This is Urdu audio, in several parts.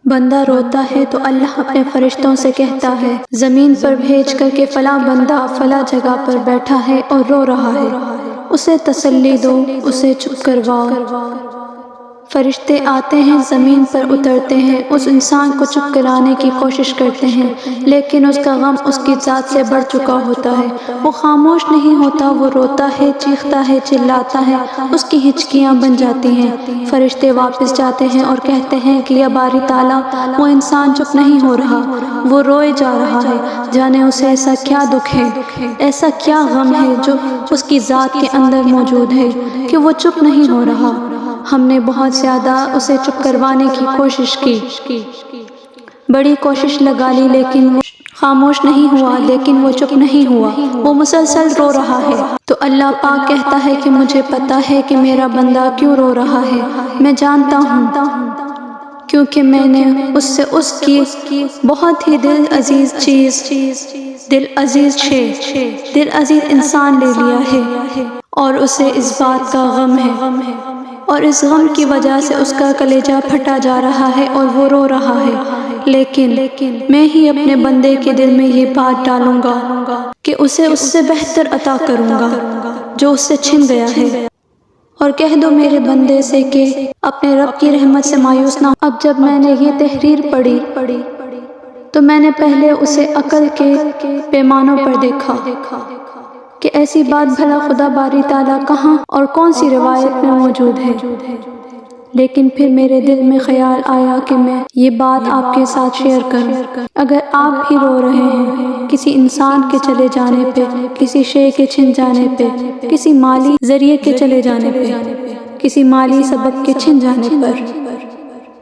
بندہ روتا ہے تو اللہ اپنے فرشتوں سے کہتا ہے زمین پر بھیج کر کہ فلاں بندہ فلاں جگہ پر بیٹھا ہے اور رو رہا ہے، اسے تسلی دو، اسے چپ کرواؤ۔ فرشتے آتے ہیں، زمین پر اترتے ہیں، اس انسان کو چپ کرانے کی کوشش کرتے ہیں، لیکن اس کا غم اس کی ذات سے بڑھ چکا ہوتا ہے۔ وہ خاموش نہیں ہوتا، وہ روتا ہے، چیختا ہے، چلاتا ہے، اس کی ہچکیاں بن جاتی ہیں۔ فرشتے واپس جاتے ہیں اور کہتے ہیں کہ یا باری تعالیٰ، وہ انسان چپ نہیں ہو رہا، وہ روئے جا رہا ہے، جانے اسے ایسا کیا دکھ ہے، ایسا کیا غم ہے جو اس کی ذات کے اندر موجود ہے کہ وہ چپ نہیں ہو رہا۔ ہم نے بہت زیادہ اسے چپ کروانے کی کوشش کی، بڑی کوشش لگا لی، لیکن وہ خاموش نہیں ہوا، لیکن وہ چپ نہیں ہوا، وہ مسلسل رو رہا ہے۔ تو اللہ پاک کہتا ہے کہ مجھے پتا ہے کہ میرا بندہ کیوں رو رہا ہے، میں جانتا ہوں، کیونکہ میں نے اس سے اس کی بہت ہی دل عزیز انسان لے لیا ہے، اور اسے اس بات کا غم ہے، اور اس غم کی وجہ سے اس کا کلیجہ پھٹا جا رہا ہے اور وہ رو رہا ہے، لیکن میں ہی اپنے بندے کے دل میں یہ بات ڈالوں گا کہ اسے اس سے بہتر عطا کروں گا جو اس سے چھن گیا ہے۔ اور کہہ دو میرے بندے سے کہ اپنے رب کی رحمت سے مایوس نہ ہو۔ اب جب میں نے یہ تحریر پڑھی تو میں نے پہلے اسے عقل کے پیمانوں پر دیکھا کہ ایسی بات بھلا خدا باری تعالیٰ کہاں اور کون سی روایت میں موجود ہے، لیکن پھر میرے دل میں خیال آیا کہ میں یہ بات آپ کے ساتھ شیئر کروں۔ اگر آپ بھی رو رہے ہیں کسی انسان کے چلے جانے پہ، کسی شے کے چھن جانے پہ، کسی مالی ذریعے کے چلے جانے پہ، کسی مالی سبب کے چھن جانے پر،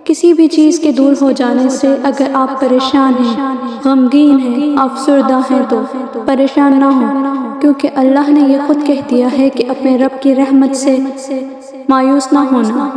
کسی بھی چیز کے دور ہو جانے سے اگر آپ پریشان ہیں، غمگین ہیں، افسردہ ہیں تو پریشان نہ ہوں، کیونکہ اللہ نے یہ خود کہہ دیا ہے کہ اپنے رب کی رحمت سے مایوس نہ ہونا۔